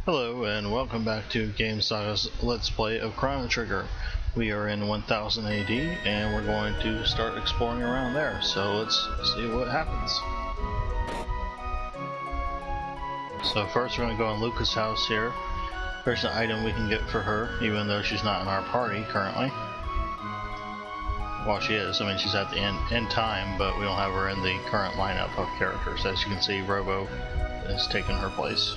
Hello and welcome back to Game Saga's Let's Play of Chrono Trigger. We are in 1000 AD and we're going to start exploring around there, so let's see what happens. So first we're going to go in Luca's house here. There's an item we can get for her, even though she's not in our party currently. Well, she is. I mean, she's at the end time, but we don't have her in the current lineup of characters. As you can see, Robo has taken her place.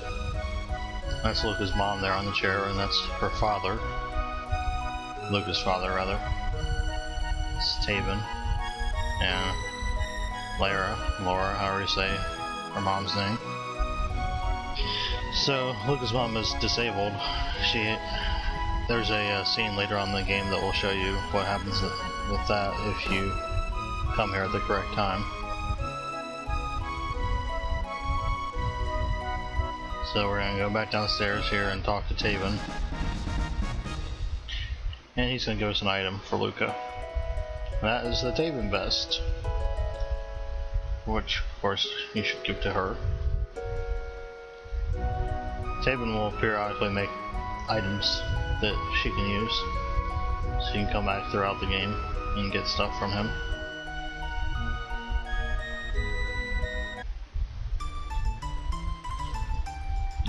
That's Luca's mom there on the chair, and that's her father. Luca's father, rather. It's Taven. And Laura, however you say her mom's name. So, Luca's mom is disabled. There's a scene later on in the game that will show you what happens with that if you come here at the correct time. So we're going to go back downstairs here and talk to Taven. And he's going to give us an item for Luca. And that is the Taven vest. Which, of course, you should give to her. Taven will periodically make items that she can use. So you can come back throughout the game and get stuff from him.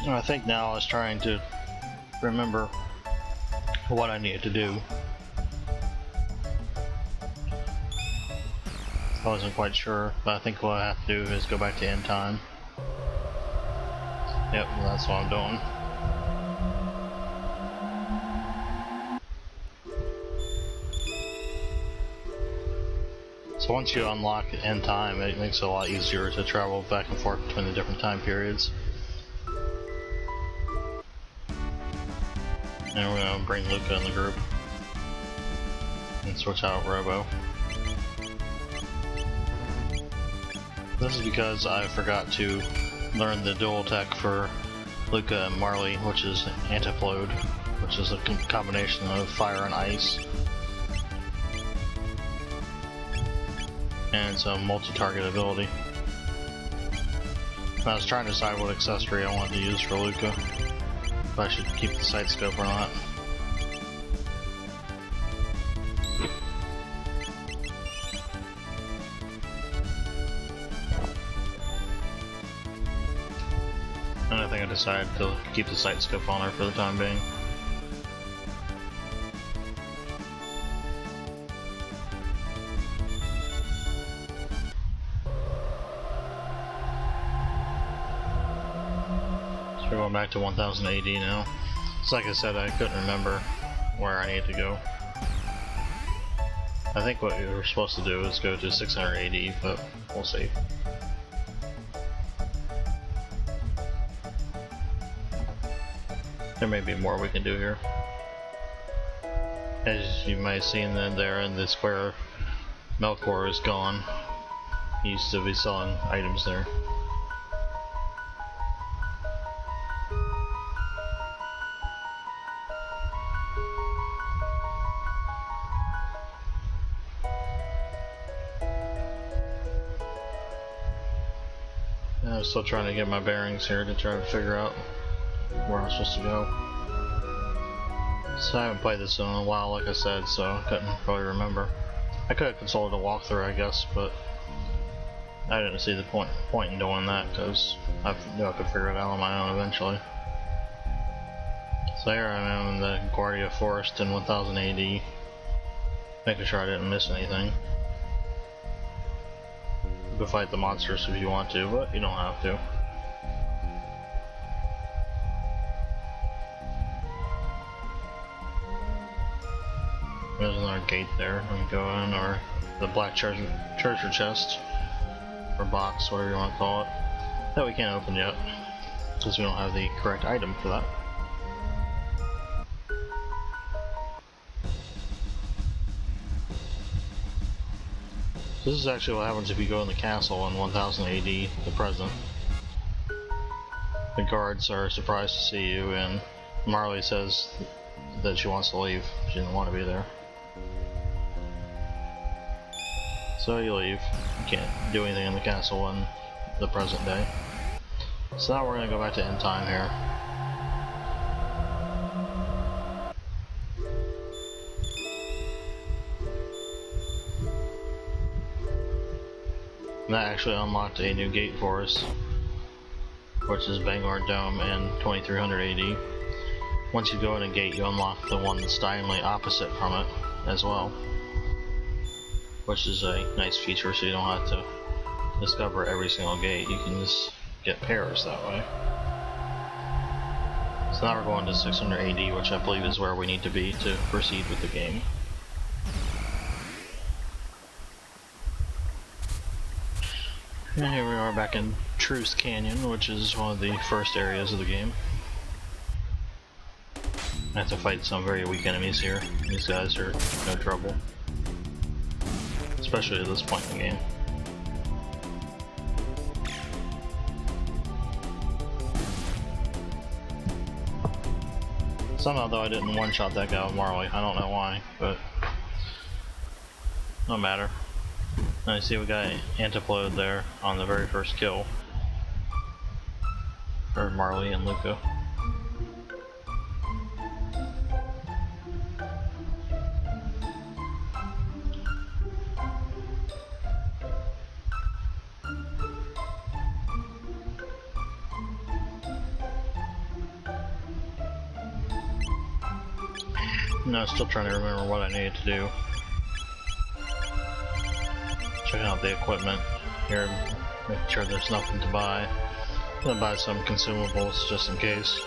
I think now I was trying to remember what I needed to do. I wasn't quite sure, but I think what I have to do is go back to end time. Yep, that's what I'm doing. So once you unlock end time, it makes it a lot easier to travel back and forth between the different time periods. And we're going to bring Luca in the group and switch out Robo. This is because I forgot to learn the dual tech for Luca and Marley, which is Antifloat, which is a combination of fire and ice. And it's a multi-target ability. I was trying to decide what accessory I wanted to use for Luca. If I should keep the sight scope or not. And I think I decided to keep the sight scope on her for the time being. We're going back to 1000 AD now. So like I said, I couldn't remember where I needed to go. I think what we were supposed to do is go to 600 AD, but we'll see. There may be more we can do here. As you might have seen there in the square, Melkor is gone. He used to be selling items there. I'm still trying to get my bearings here to try to figure out where I'm supposed to go. So I haven't played this in a while, like I said, so I couldn't really remember. I could have consulted a walkthrough, I guess, but I didn't see the point in doing that because I knew I could figure it out on my own eventually. So here I am in the Guardia Forest in 1000 AD, making sure I didn't miss anything. You can fight the monsters if you want to, but you don't have to. There's another gate there. We can go in, or the black treasure chest, or box, whatever you want to call it, that we can't open yet, because we don't have the correct item for that. This is actually what happens if you go in the castle in 1000 AD, the present. The guards are surprised to see you, and Marley says that she wants to leave. She didn't want to be there. So you leave. You can't do anything in the castle in the present day. So now we're going to go back to end time here. And that actually unlocked a new gate for us, which is Bangor Dome and 2300 AD. Once you go in a gate, you unlock the one that's diagonally opposite from it as well, which is a nice feature, so you don't have to discover every single gate. You can just get pairs that way. So now we're going to 600 AD, which I believe is where we need to be to proceed with the game. And here we are back in Truce Canyon, which is one of the first areas of the game. I have to fight some very weak enemies here. These guys are no trouble, especially at this point in the game. Somehow though I didn't one-shot that guy with Marley. I don't know why, but no matter. And I see we got Antiplode there on the very first kill for Marley and Luca. No, still trying to remember what I needed to do. Checking out the equipment here, making sure there's nothing to buy. I'm gonna buy some consumables just in case.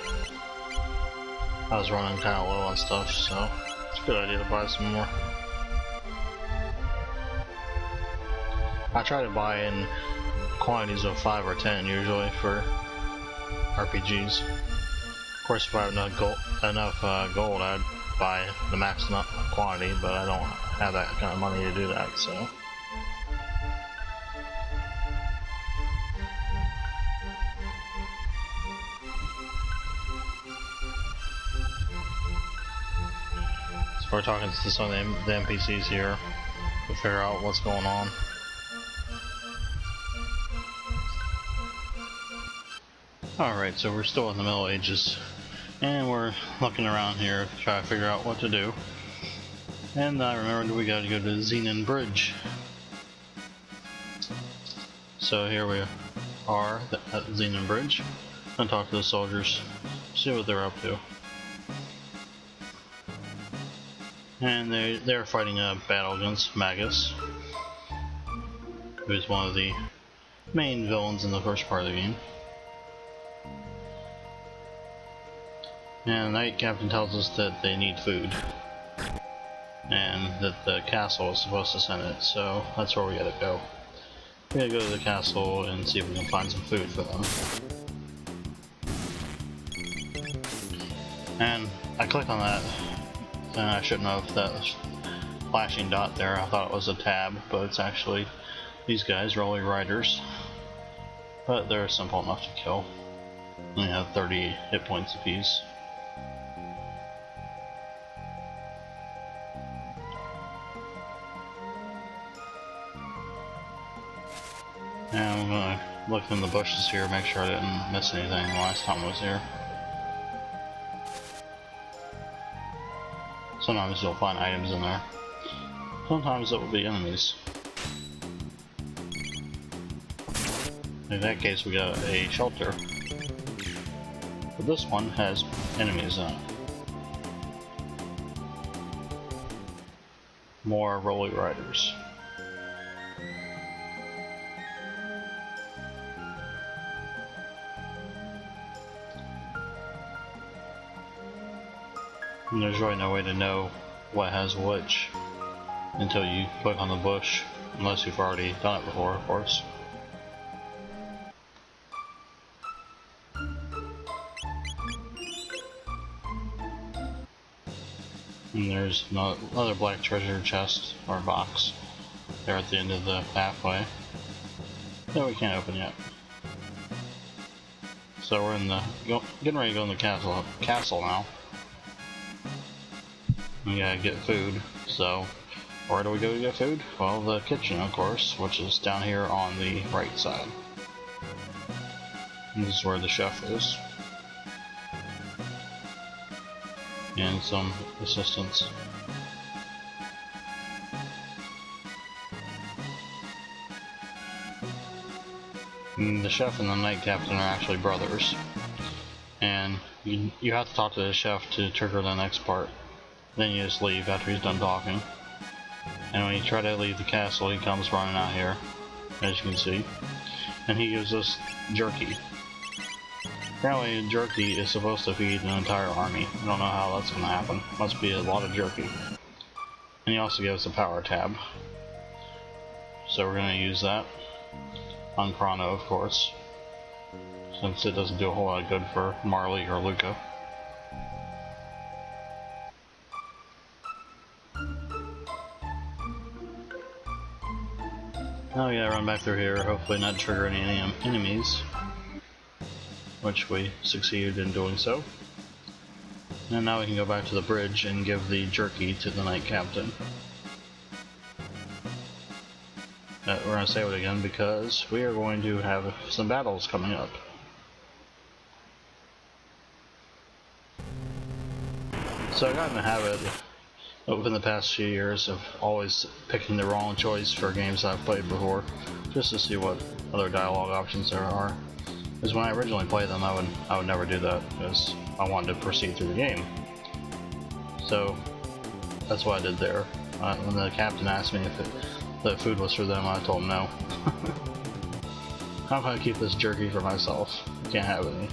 I was running kind of low on stuff, so it's a good idea to buy some more. I try to buy in quantities of 5 or 10 usually for RPGs. Of course, if I have enough gold, I'd buy the max quantity, but I don't have that kind of money to do that, so. So we're talking to some of the NPCs here to figure out what's going on. Alright, so we're still in the Middle Ages. And we're looking around here to try to figure out what to do. And I remembered we gotta go to Xenon Bridge. So here we are at Xenon Bridge. And talk to the soldiers, see what they're up to. And they're fighting a battle against Magus, who's one of the main villains in the first part of the game. And the Knight Captain tells us that they need food, and that the castle is supposed to send it, so that's where we gotta go. We gotta go to the castle and see if we can find some food for them. And I click on that, and I shouldn't have that flashing dot there. I thought it was a tab, but it's actually these guys, Rolly Riders. But they're simple enough to kill. They have 30 hit points apiece. And I'm gonna look in the bushes here, make sure I didn't miss anything last time I was here. Sometimes you'll find items in there. Sometimes it will be enemies. In that case we got a shelter. But this one has enemies in it. More Rolly Riders. And there's really no way to know what has which until you click on the bush, unless you've already done it before, of course. And there's another black treasure chest or box there at the end of the pathway that we can't open yet. So we're getting ready to go in the castle now. We gotta get food, so where do we go to get food? Well, the kitchen, of course, which is down here on the right side. And this is where the chef is. And some assistants. And the chef and the knight captain are actually brothers. And you have to talk to the chef to trigger the next part. Then you just leave after he's done talking. And when you try to leave the castle, he comes running out here, as you can see. And he gives us jerky. Apparently jerky is supposed to feed an entire army. I don't know how that's going to happen. Must be a lot of jerky. And he also gives us a power tab. So we're going to use that on Chrono, of course, since it doesn't do a whole lot of good for Marley or Luca. Now we gotta run back through here, hopefully not trigger any enemies, which we succeeded in doing so. And now we can go back to the bridge and give the jerky to the knight captain. We're going to save it again because we are going to have some battles coming up. So I got in the habit within the past few years of always picking the wrong choice for games I've played before, just to see what other dialogue options there are. Because when I originally played them, I would never do that because I wanted to proceed through the game. So that's what I did there. When the captain asked me if the food was for them, I told him no. I'm gonna keep this jerky for myself. Can't have any.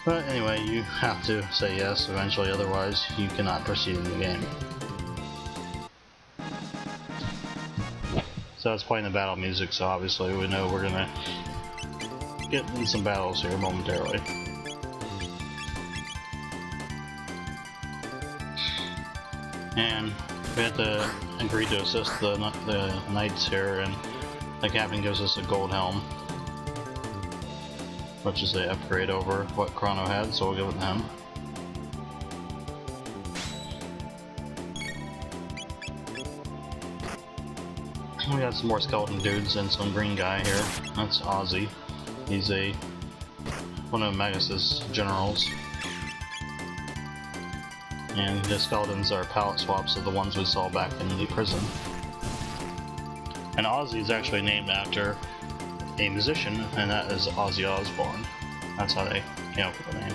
But anyway, you have to say yes eventually, otherwise you cannot proceed in the game. So it's playing the battle music, so obviously we know we're gonna get in some battles here momentarily. And we have to agree to assist the knights here, and the captain gives us a gold helm, which is the upgrade over what Chrono had, so we'll give it to him. We got some more skeleton dudes and some green guy here. That's Ozzy. He's one of Magus's generals. And the skeletons are palette swaps of the ones we saw back in the prison. And Ozzy is actually named after a musician, and that is Ozzy Osbourne. That's how they came up with the name.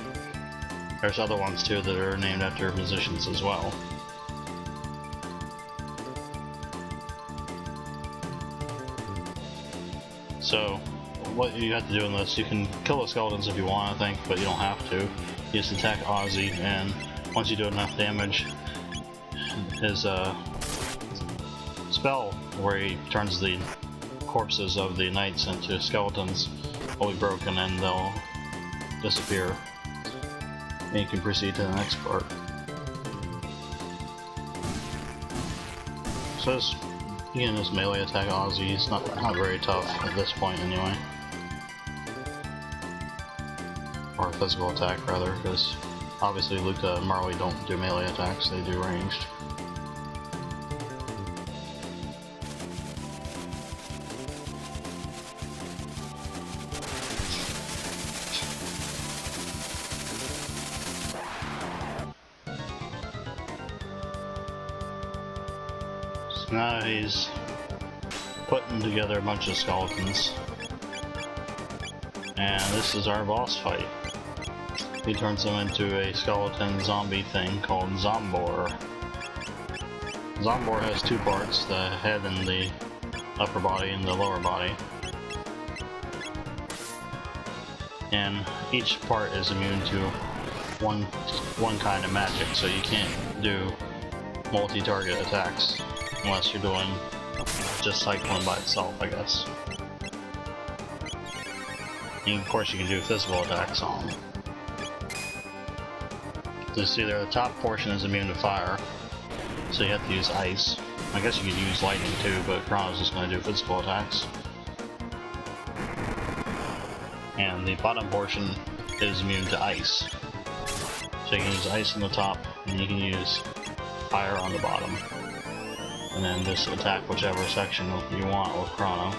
There's other ones too that are named after musicians as well. So, what you have to do in this, you can kill the skeletons if you want, I think, but you don't have to. You just attack Ozzy, and once you do enough damage, his spell where he turns the corpses of the knights into skeletons will be broken and they'll disappear. And you can proceed to the next part. So you can just melee attack Ozzy. He's not very tough at this point anyway. Or physical attack rather, because obviously Luca and Marley don't do melee attacks, they do ranged. So now he's putting together a bunch of skeletons. And this is our boss fight. He turns them into a skeleton zombie thing called Zombor. Zombor has two parts, the head and the upper body and the lower body. And each part is immune to one kind of magic, so you can't do multi-target attacks unless you're doing just cycling by itself, I guess. And of course you can do physical attacks on them. You see there, the top portion is immune to fire, so you have to use ice. I guess you could use lightning too, but Chrono's just going to do physical attacks. And the bottom portion is immune to ice. So you can use ice on the top, and you can use fire on the bottom. And then just attack whichever section you want with Chrono,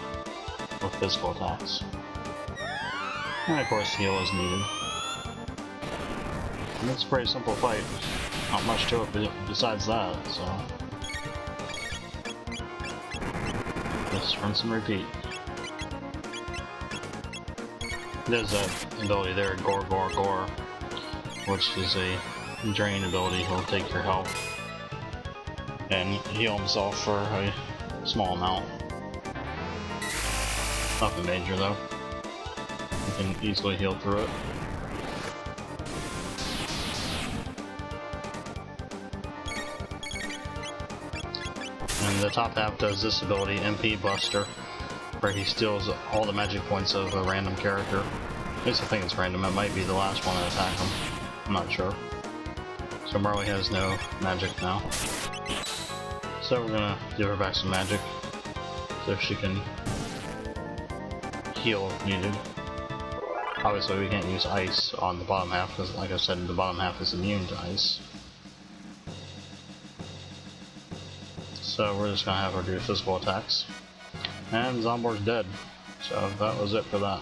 with physical attacks. And of course heal is needed. And it's a pretty simple fight. Not much to it besides that, so. Just rinse and repeat. There's that ability there, Gore Gore Gore, which is a drain ability. He'll take your health and heal himself for a small amount. Nothing major though. You can easily heal through it. And the top half does this ability, MP Buster, where he steals all the magic points of a random character. At least I think it's random, it might be the last one to attack him. I'm not sure. So Marley has no magic now. So we're gonna give her back some magic, so she can heal if needed. Obviously we can't use ice on the bottom half, because like I said, the bottom half is immune to ice. So we're just gonna have her do physical attacks. And Zombor's dead. So that was it for that.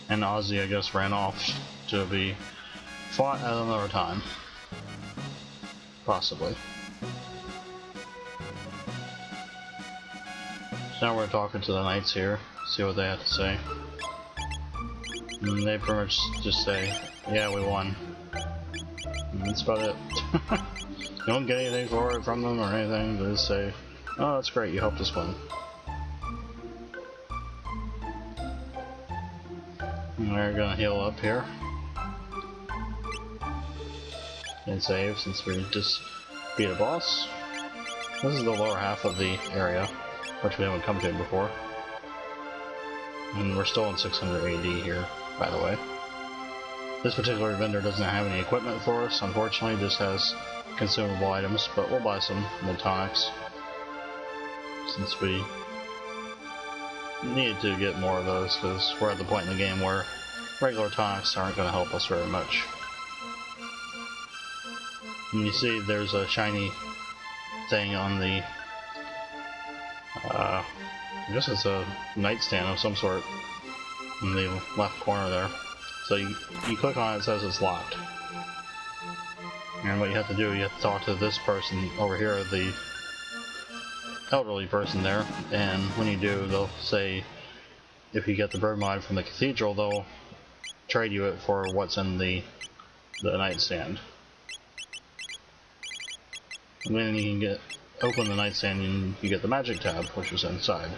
And Ozzy, I guess, ran off to be fought at another time. Possibly. So now we're talking to the knights here, see what they have to say. And they pretty much just say, yeah, we won. And that's about it. You don't get anything for it from them or anything, they just say, oh, that's great, you helped us win. And we're gonna heal up here. And save since we just beat a boss. This is the lower half of the area, which we haven't come to before. And we're still in 600 AD here, by the way. This particular vendor doesn't have any equipment for us, unfortunately, just has consumable items, but we'll buy some tonics since we need to get more of those, because we're at the point in the game where regular tonics aren't going to help us very much. And you see there's a shiny thing on the I guess it's a nightstand of some sort in the left corner there. So you click on it, it says it's locked. And what you have to do, you have to talk to this person over here, the elderly person there, and when you do, they'll say if you get the bromide from the cathedral, they'll trade you it for what's in the nightstand. And then you can open the nightstand and you get the magic tab, which is inside.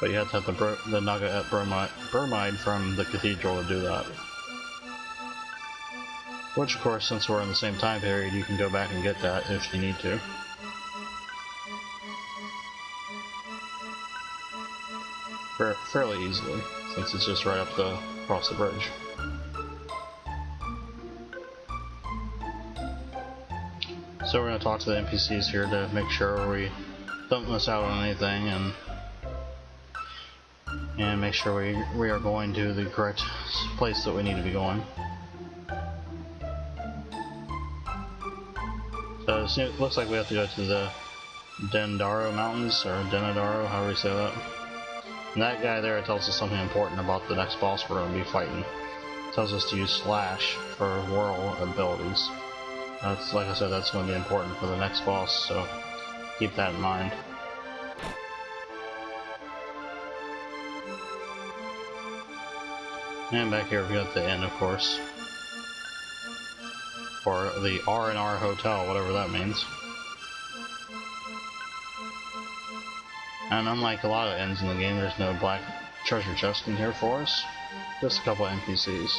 But you have to have the nugget bromide from the cathedral to do that. Which, of course, since we're in the same time period, you can go back and get that if you need to. Fairly easily, since it's just right up across the bridge. So we're going to talk to the NPCs here to make sure we don't miss out on anything, and make sure we are going to the correct place that we need to be going. So it looks like we have to go to the Denadoro Mountains, or Denadoro, however you say that. And that guy there tells us something important about the next boss we're going to be fighting. It tells us to use Slash for whirl abilities. That's, like I said, that's going to be important for the next boss, so keep that in mind. And back here we got the inn, of course. Or the R&R Hotel, whatever that means. And unlike a lot of inns in the game, there's no black treasure chest in here for us. Just a couple of NPCs.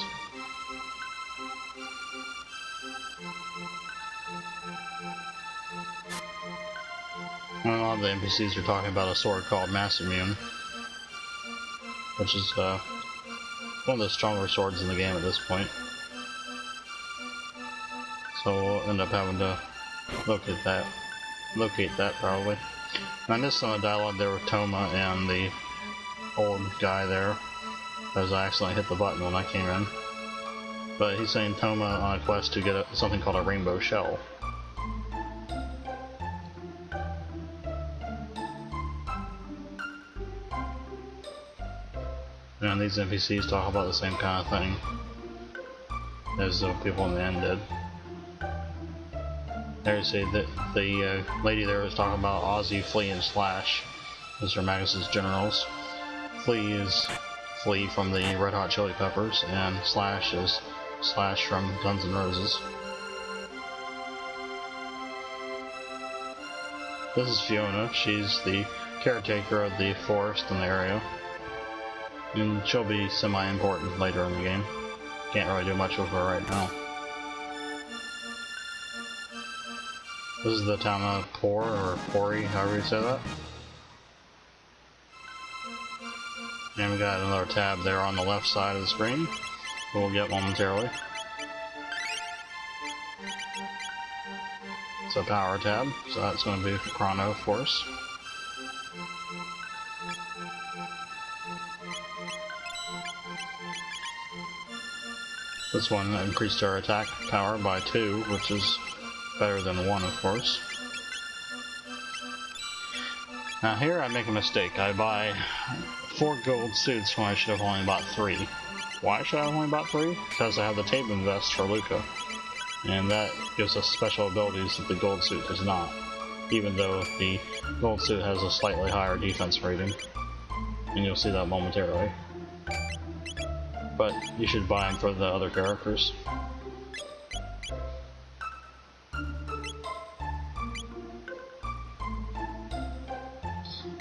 And a lot of the NPCs are talking about a sword called Mass Immune, which is one of the stronger swords in the game at this point. So we'll end up having to locate that probably. And I missed some of the dialogue there with Toma and the old guy there, because I accidentally hit the button when I came in. But he's saying Toma on a quest to get something called a rainbow shell. And these NPCs talk about the same kind of thing as the people in the end did. There you see that the lady there was talking about Ozzy, Flea, and Slash, Mr. Magus's generals. Flea is Flea from the Red Hot Chili Peppers, and Slash is Slash from Guns N' Roses. This is Fiona. She's the caretaker of the forest in the area, and she'll be semi-important later in the game. Can't really do much with her right now. This is the town of Por, or Pori, however you say that. And we got another tab there on the left side of the screen, we'll get momentarily. It's a power tab, so that's going to be Chrono, of course. This one increased our attack power by 2, which is better than 1, of course. Now here I make a mistake. I buy 4 gold suits when I should have only bought 3. Why should I have only bought 3? Because I have the Taban vest for Luca, and that gives us special abilities that the gold suit does not, even though the gold suit has a slightly higher defense rating, and you'll see that momentarily. But you should buy them for the other characters.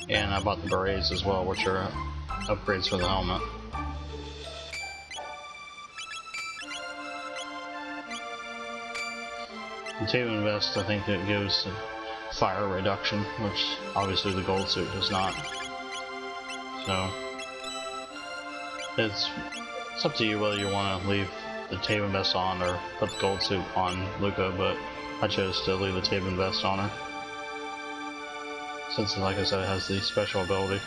And I bought the berets as well, which are upgrades for the helmet. The Taban vest, I think it gives fire reduction, which obviously the gold suit does not. So it's up to you whether you want to leave the Taban vest on or put the gold suit on Luca, but I chose to leave the Taban vest on her, since, like I said, it has the special ability.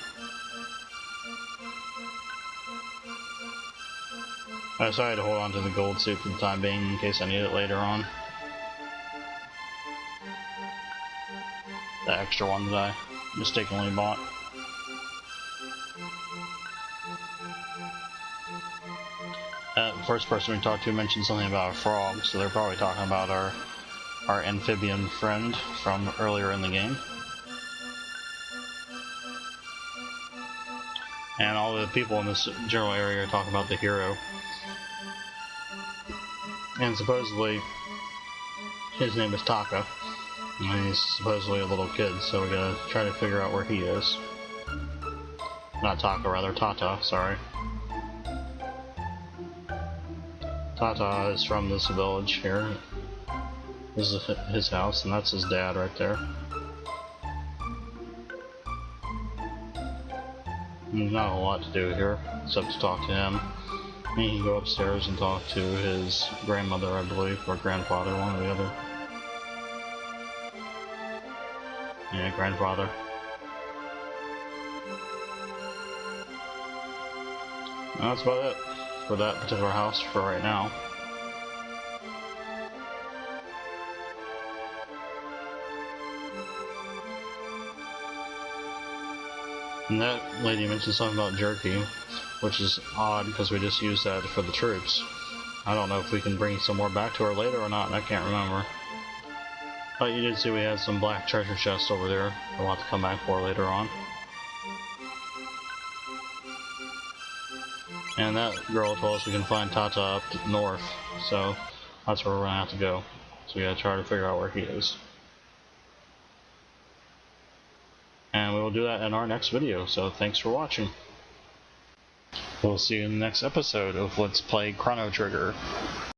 I decided to hold on to the gold suit for the time being in case I need it later on. The extra one that I mistakenly bought. The first person we talked to mentioned something about a frog, so they're probably talking about our amphibian friend from earlier in the game. And all the people in this general area are talking about the hero. And supposedly, his name is Taka, and he's supposedly a little kid, so we gotta try to figure out where he is. Not Taka, rather Tata, sorry. Tata is from this village here. This is his house, and that's his dad right there. There's not a lot to do here, except to talk to him. And he can go upstairs and talk to his grandmother, I believe, or grandfather, one or the other. Yeah, grandfather. And that's about it for that particular house for right now. And that lady mentioned something about jerky, which is odd because we just used that for the troops. I don't know if we can bring some more back to her later or not, I can't remember. But you did see we had some black treasure chests over there we'll have to come back for later on. And that girl told us we can find Tata up north, so that's where we're gonna have to go. So we gotta try to figure out where he is. And we will do that in our next video, so thanks for watching. We'll see you in the next episode of Let's Play Chrono Trigger.